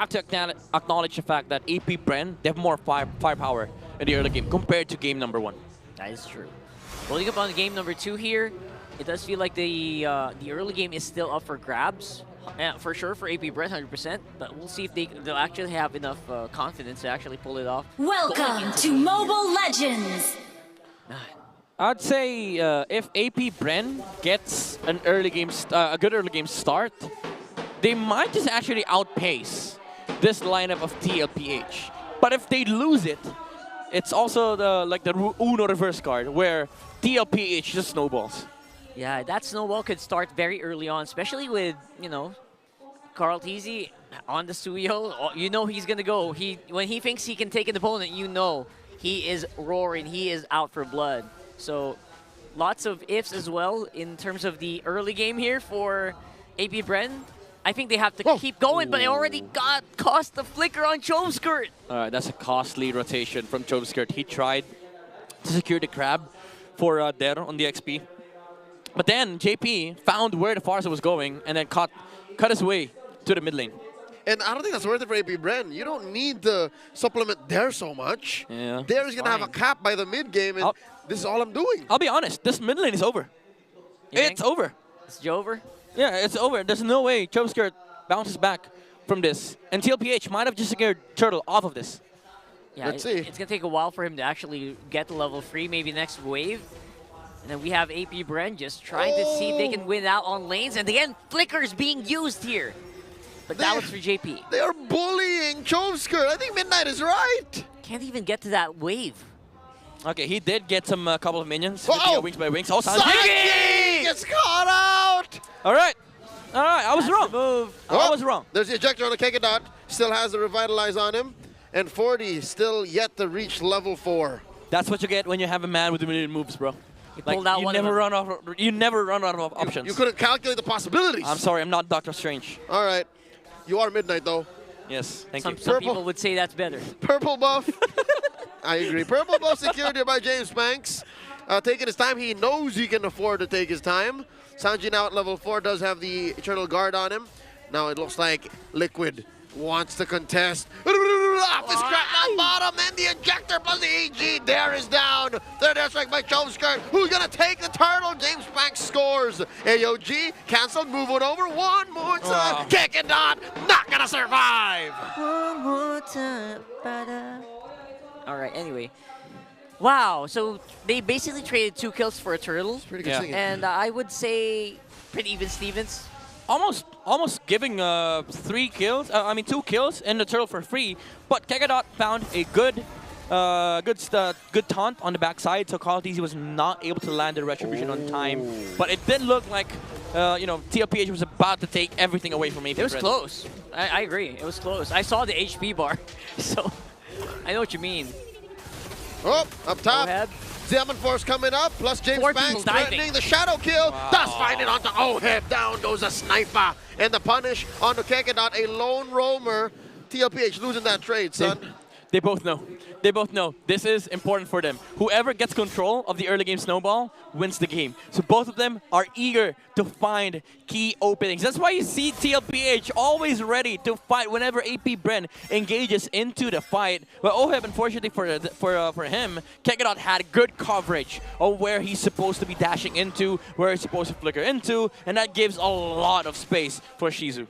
have to acknowledge the fact that APBREN, they have more firepower in the early game compared to game number 1. That is true. Holding up on game number 2 here, it does feel like the early game is still up for grabs. For sure for APBREN, 100%. But we'll see if they'll actually have enough confidence to actually pull it off. Welcome to Mobile Legends! I'd say if APBREN gets an a good early game start, they might just actually outpace this lineup of TLPH. But if they lose it, it's also the Uno reverse card where TLPH just snowballs. Yeah, that snowball could start very early on, especially with, Carl Tizzy on the Suyo. You know he's going to go. When he thinks he can take an opponent, you know he is roaring. He is out for blood. So lots of ifs as well in terms of the early game here for APBREN. I think they have to keep going, but they already cost the flicker on Choveskirt. All right, that's a costly rotation from Choveskirt. He tried to secure the crab for Der on the XP. But then JP found where the Farsa was going and then cut his way to the mid lane. And I don't think that's worth it for APBREN. You don't need to supplement there so much. Yeah, there is going to have a cap by the mid game, and this is all I'm doing. I'll be honest, this mid lane is over. It's over. It's over? Yeah, it's over. There's no way Choveskirt bounces back from this. And TLPH might have just secured Turtle off of this. Yeah, Let's see. It's going to take a while for him to actually get to level 3, maybe next wave. And then we have APBREN just trying to see if they can win out on lanes. And again, flickers being used here. But that was for JP. They are bullying Choveskirt. I think Midnight is right. Can't even get to that wave. Okay, he did get some couple of minions. Wings by wings. Oh, Sanji gets caught out. All right. I was wrong. Move. I was wrong. There's the ejector on the Kekodot. Still has the Revitalize on him. And 40 still yet to reach level 4. That's what you get when you have a man with a million moves, bro. Pulled out one you never run out of options. You couldn't calculate the possibilities. I'm sorry, I'm not Doctor Strange. All right. You are Midnight, though. Yes, thank you. Some people would say that's better. Purple buff. I agree. Purple buff secured here by James Banks. Taking his time. He knows he can afford to take his time. Sanji now at level 4 does have the Eternal Guard on him. Now it looks like Liquid wants to contest. Off his crap down bottom, and the ejector plus the EG. There is down. Third airstrike by Choveskirt. Who's going to take the turtle? James Banks scores. AOG canceled, move it over. One more time. Kick it on. Not going to survive. One more time. All right, anyway. Wow, so they basically traded 2 kills for a turtle. Pretty good singing. And I would say pretty even Stevens. Almost giving 2 kills and the turtle for free. But Kekodot found a good taunt on the backside, so Carl TZ was not able to land the retribution on time. But it did look like TLPH was about to take everything away from APBREN. It was close. I agree. It was close. I saw the HP bar, so I know what you mean. Oh, up top. Oheb. Diamond Force coming up, plus James 4 Banks people diving. threatening the shadow kill. Does find it onto Oheb. Down goes a sniper. And the punish onto Kekodot, a lone roamer. TLPH losing that trade, son. They both know. They both know this is important for them. Whoever gets control of the early game snowball wins the game. So both of them are eager to find key openings. That's why you see TLPH always ready to fight whenever APBREN engages into the fight. But Oheb, unfortunately for him, Kekodot had good coverage of where he's supposed to be dashing into, where he's supposed to flicker into, and that gives a lot of space for Shizu.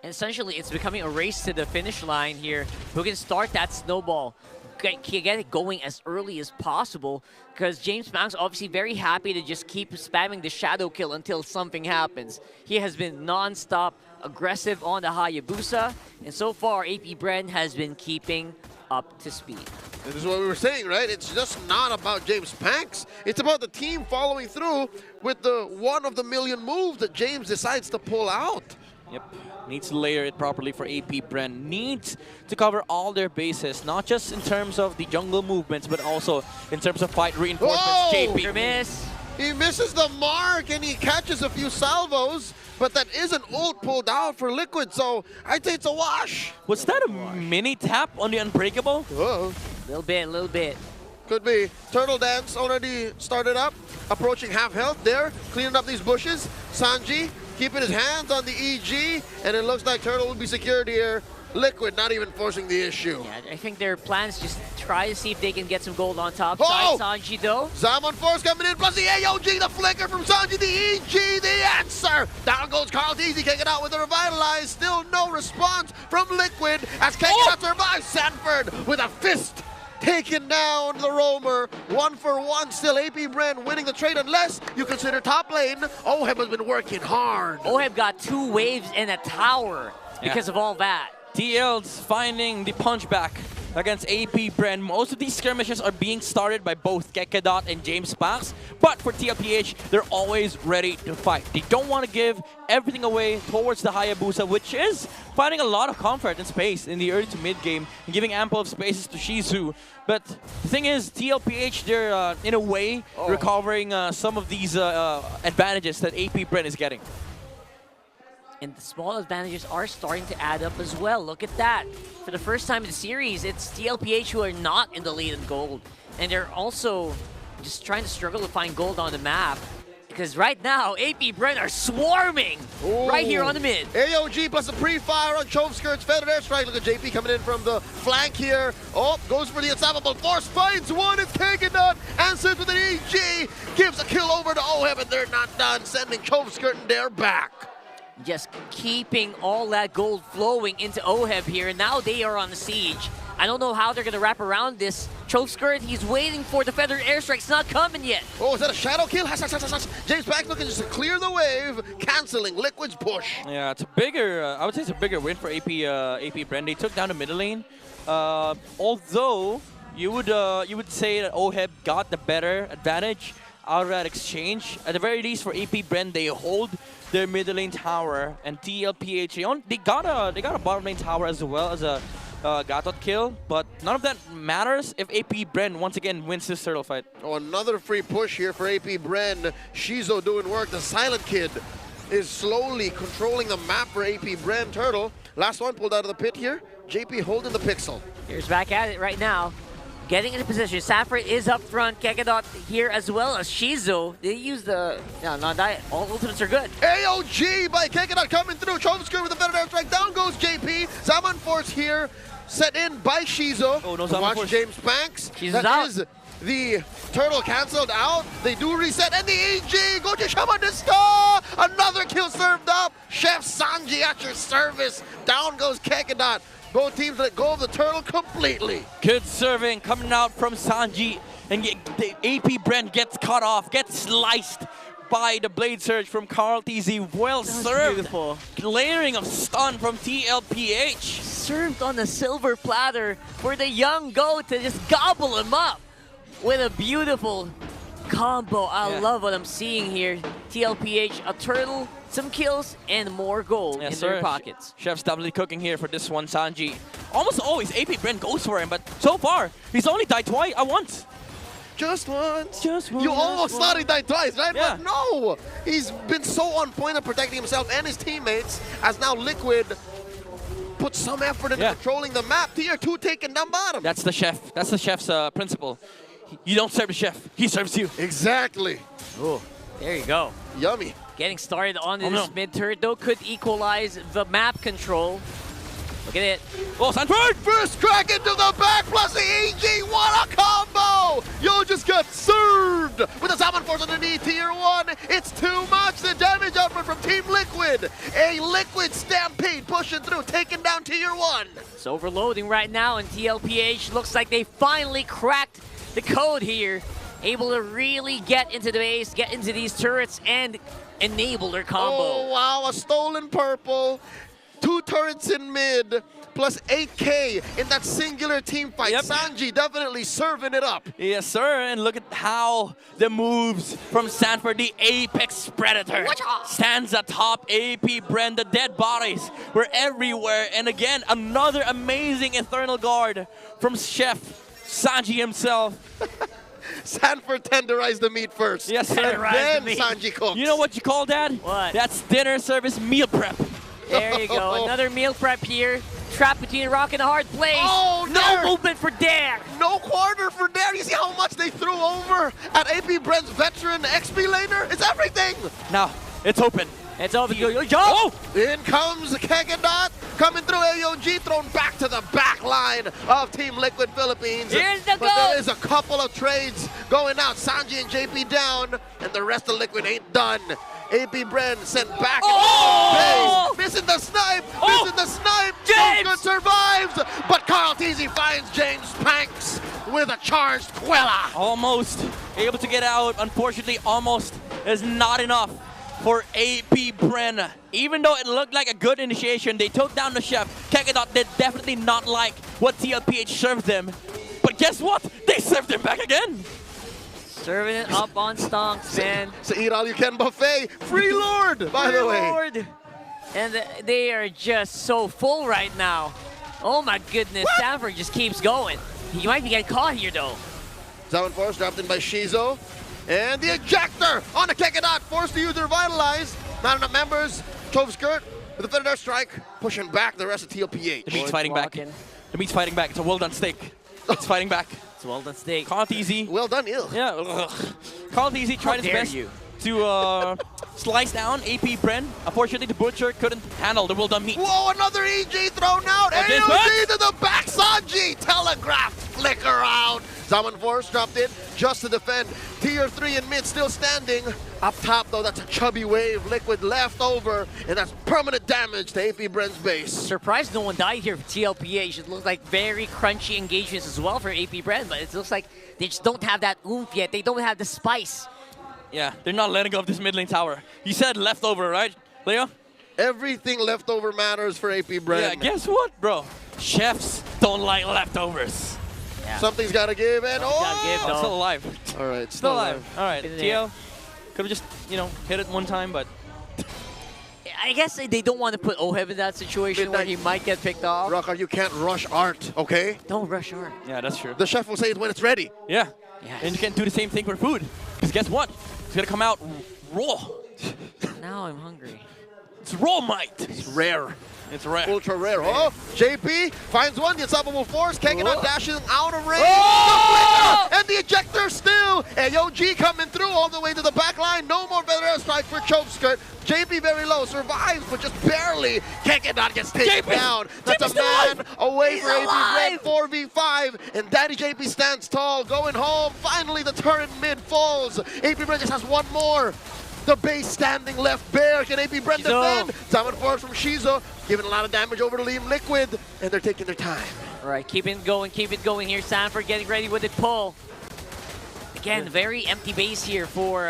And essentially, it's becoming a race to the finish line here. Who can start that snowball, get it going as early as possible, because James Banks obviously very happy to just keep spamming the shadow kill until something happens. He has been non-stop aggressive on the Hayabusa, and so far, APBREN has been keeping up to speed. This is what we were saying, right? It's just not about James Banks. It's about the team following through with the one-of-the-million move that James decides to pull out. Yep. Needs to layer it properly for APBREN. Needs to cover all their bases, not just in terms of the jungle movements, but also in terms of fight reinforcements. Whoa! JP. Miss. He misses the mark and he catches a few salvos, but that is an ult pulled out for Liquid, so I'd say it's a wash. Was that a mini tap on the Unbreakable? Whoa. Little bit. Could be. Turtle Dance already started up, approaching half health there, cleaning up these bushes. Sanji keeping his hands on the EG, and it looks like Turtle will be secured here Liquid not even forcing the issue. Yeah, I think their plans just try to see if they can get some gold on top Oh! side. Sanji though. Zaman Force coming in, plus the AOG, the flicker from Sanji, the EG, the answer. Down goes Carl Teasy, kicking out with the Revitalize. Still no response from Liquid as Kekina survives. Sanford with a fist. Taking down the roamer, 1-for-1 still. APBREN winning the trade unless you consider top lane. Oheb has been working hard. Oheb got 2 waves and a tower because of all that. TL's finding the punch back against APBREN. Most of these skirmishes are being started by both Kekedot and James Pax, but for TLPH, they're always ready to fight. They don't want to give everything away towards the Hayabusa, which is finding a lot of comfort and space in the early to mid game and giving ample of spaces to Shizu. But the thing is, TLPH, they're in a way recovering some of these advantages that APBREN is getting. And the small advantages are starting to add up as well. Look at that. For the first time in the series, it's TLPH who are not in the lead in gold. And they're also just trying to struggle to find gold on the map. Because right now, APBREN are swarming right here on the mid. AOG plus a pre-fire on Chovskirt's feathered airstrike. Look at JP coming in from the flank here. Oh, goes for the unstoppable force. Finds one. It's Kekedot. Answers with an EG. Gives a kill over to Oheb, and they're not done. Sending Chovskirt and they're back. Just keeping all that gold flowing into Oheb here. And now they are on the siege. I don't know how they're going to wrap around this. Chovskirt, he's waiting for the feathered airstrike. It's not coming yet. Oh, is that a shadow kill? James Pax looking just to clear the wave, canceling Liquid's push. Yeah, it's a bigger, I would say it's a bigger win for APBREN. They took down the middle lane. Although, you would say that Oheb got the better advantage out of that exchange. At the very least, for APBREN, they hold their middle lane tower, and TLPH, they got a bottom lane tower as well as a Gatot kill, but none of that matters if APBREN once again wins this turtle fight. Oh, another free push here for APBREN. Shizo doing work. The Silent Kid is slowly controlling the map for APBREN. Turtle, last one pulled out of the pit here. JP holding the pixel. Here's back at it right now. Getting into position. Sanford is up front. Kekedot here as well as Shizo. They use the... No, not that. All ultimates are good. AOG by Kekedot coming through. Chovskirt with the better airstrike. Down goes JP. Zaman Force here. Set in by Shizo. Oh, no, Zaman Force. James Pax. Shizo's out. Is the turtle canceled out. They do reset. And the EG. Go to Shamanista. Another kill served up. Chef Sanji at your service. Down goes Kekedot. Both teams let go of the turtle completely. Good serving coming out from Sanji, and the APBREN gets cut off, gets sliced by the Blade Surge from Carl TZ. Well served. Beautiful. Layering of stun from TLPH. Served on the silver platter for the young goat to just gobble him up with a beautiful combo. I love what I'm seeing here. TLPH, a turtle, some kills, and more gold in their pockets. Chef's doubly cooking here for this one, Sanji. Almost always APBREN goes for him, but so far, he's only died once. Just once. Just once. You almost thought he died twice, right? Yeah. But no! He's been so on point of protecting himself and his teammates as now Liquid put some effort into controlling the map. Tier 2 taken down bottom. That's the chef. That's the chef's principle. You don't serve the chef. He serves you. Exactly. Oh, there you go. Yummy. Getting started on this mid turret though could equalize the map control. Look at it. Oh, Sanford! First crack into the back plus the EG. What a combo! Yo just got served with a Zaman Force underneath Tier 1. It's too much. The damage output from Team Liquid. A Liquid stampede pushing through, taking down Tier 1. It's overloading right now, and TLPH looks like they finally cracked the code here. Able to really get into the base, get into these turrets, and enable their combo. Oh, wow, a stolen purple. 2 turrets in mid, plus 8K in that singular team fight. Yep. Sanji definitely serving it up. Yes, sir. And look at how the moves from Sanford, the Apex Predator, stands atop APBREN. The dead bodies were everywhere. And again, another amazing Eternal Guard from Chef Sanji himself. Sanford tenderized the meat first. Yes, sir. Then Sanji cooks. You know what you call that? What? That's dinner service meal prep. There you go. Another meal prep here. Trapped between a rock and a hard place. Oh, no Dare. movement for Dare. No quarter for Dare. You see how much they threw over at APBREN's veteran XP laner? It's everything. Now, it's open. It's over. Yo, jump! Oh! In comes Kegadot, coming through AOG, thrown back to the back line of Team Liquid Philippines. Here's the But there goal. is a couple of trades going out. Sanji and JP down, and the rest of Liquid ain't done. APBREN sent back. Oh! Base, missing the snipe, Oh! missing the snipe. James! Good survives, but Carl Teasy finds James Panks with a charged Quella. Almost able to get out. Unfortunately, almost is not enough for APBREN. Even though it looked like a good initiation, they took down the chef. Kegadot did definitely not like what TLPH served them. But guess what? They served him back again. Serving it up on stonks, man. So eat all you can buffet. Free Lord, by the way. Lord. And they are just so full right now. Oh my goodness, Sanford just keeps going. He might be getting caught here though. Zaman Force dropped in by Shizo. And the ejector on the Kegadot, forced to use their Vitalize. Not enough members. Chove Skirt with the Thunder Strike, pushing back the rest of TLPH. The meat's fighting back. walking. The meat's fighting back. It's a well done steak. It's fighting back. It's well done steak. Caught easy. Well done, Ill. Yeah. Ugh. Called easy. Tried his dare best you. to slice down APBREN. Unfortunately, the Butcher couldn't handle the well done meat. Whoa, another EG thrown out. Okay, AOG to the back. Sanji telegraphed flicker out. Zaman Force dropped in just to defend. Tier 3 in mid still standing. Up top, though, that's a chubby wave. Liquid left over, and that's permanent damage to APBREN's base. Surprised no one died here for TLPH. It looks like very crunchy engagements as well for APBREN, but it looks like they just don't have that oomph yet. They don't have the spice. Yeah, they're not letting go of this mid lane tower. You said leftover, right, Leo? Everything left over matters for APBREN. Yeah, guess what, bro? Chefs don't like leftovers. Yeah. Something's got to give, and Gotta give, Oh, though. still alive. All right, Still alive. All right, Been in there. TL could have just, hit it one time, but I guess they don't want to put Oheb in that situation where he might get picked off. Rocker, you can't rush art, okay? Don't rush hard. yeah, that's true. The chef will say it when it's ready. Yeah. Yes. And you can't do the same thing for food. Because guess what? It's gonna come out raw. Now I'm hungry. It's raw might. It's rare. It's rare. Ultra rare. Oh, JP finds one. The unstoppable force. Kegadot dashing out of range. Oh! The flicker and the ejector still. AOG coming through all the way to the back line. No more better airstrike for Chove Skirt. JP very low. Survives, but just barely. Kegadot gets taken JP! down. That's JP's a man away for alive! APBREN 4v5. And Daddy JP stands tall. Going home. Finally, the turret mid falls. APBREN just has one more. The base standing left bare. Can APBREN Shizo. defend? Zaman Force from Shizo, giving a lot of damage over to Team Liquid, and they're taking their time. All right, keep it going here. Sanford getting ready with the pull. Again, very empty base here for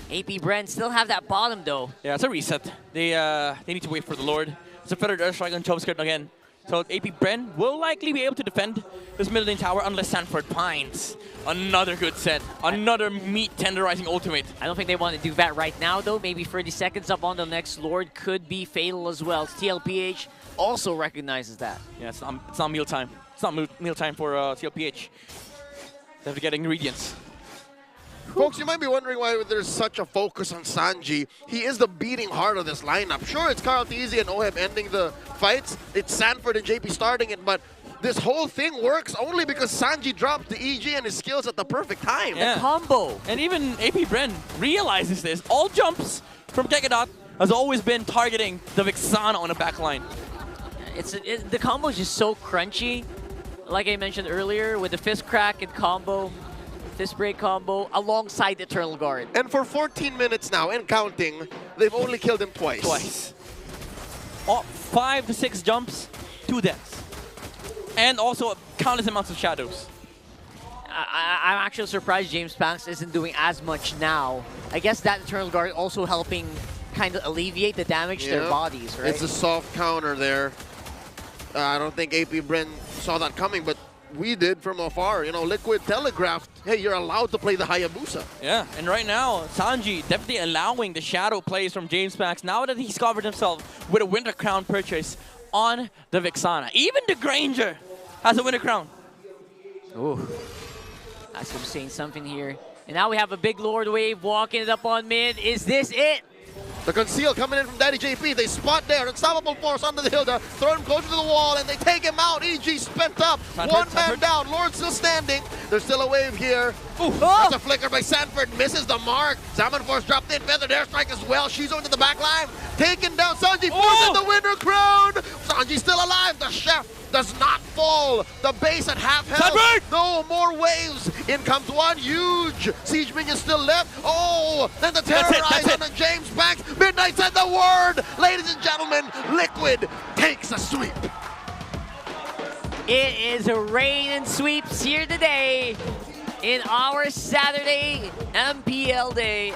APBREN. Still have that bottom though. Yeah, it's a reset. They need to wait for the Lord. It's a feathered airstrike on Chove Skirt again. So APBREN will likely be able to defend this middle lane tower unless Sanford finds another good set. Another meat tenderizing ultimate. I don't think they want to do that right now though. Maybe 30 seconds up on the next Lord could be fatal as well. TLPH also recognizes that. Yeah, it's not meal time. It's not meal time for TLPH. They have to get ingredients. Folks, you might be wondering why there's such a focus on Sanji. He is the beating heart of this lineup. Sure, it's Carl Teasy and Oheb ending the fights. It's Sanford and JP starting it, but this whole thing works only because Sanji dropped the EG and his skills at the perfect time. Yeah. Combo. And even APBREN realizes this. All jumps from Kegadot has always been targeting the Vixana on the back line. The combo is just so crunchy. Like I mentioned earlier, with the fist crack and combo, fist break combo, alongside Eternal Guard. And for 14 minutes now, and counting, they've only killed him twice. Twice. 5 to 6 jumps, 2 deaths. And also countless amounts of shadows. I'm actually surprised James Panks isn't doing as much now. I guess that Eternal Guard also helping kind of alleviate the damage to their bodies, right? It's a soft counter there. I don't think APBREN saw that coming, but we did from afar. You know, Liquid telegraphed, hey, you're allowed to play the Hayabusa. Yeah, and right now, Sanji definitely allowing the shadow plays from James Panks now that he's covered himself with a Winter Crown purchase on the Vixana. Even the Granger has a Winter Crown. Ooh. That's him saying something here. And now we have a big Lord wave walking it up on mid. Is this it? The conceal coming in from Daddy JP. They spot there. Unstoppable force under the Hilda. Throw him closer to the wall and they take him out. EG spent up. One man down. Lord still standing. There's still a wave here. That's a flicker by Sanford. Misses the mark. Salmon Force dropped in. Feathered airstrike as well. She's on to the back line. Taken down. Sanji Force in the winner crown. Sanji's still alive. The chef does not fall. The base at half health. No more waves. In comes one huge siege minion still left. Oh, then the terrorize on the James Banks. Midnight said the word. Ladies and gentlemen, Liquid takes a sweep. It is a rain and sweeps here today in our Saturday MPL day.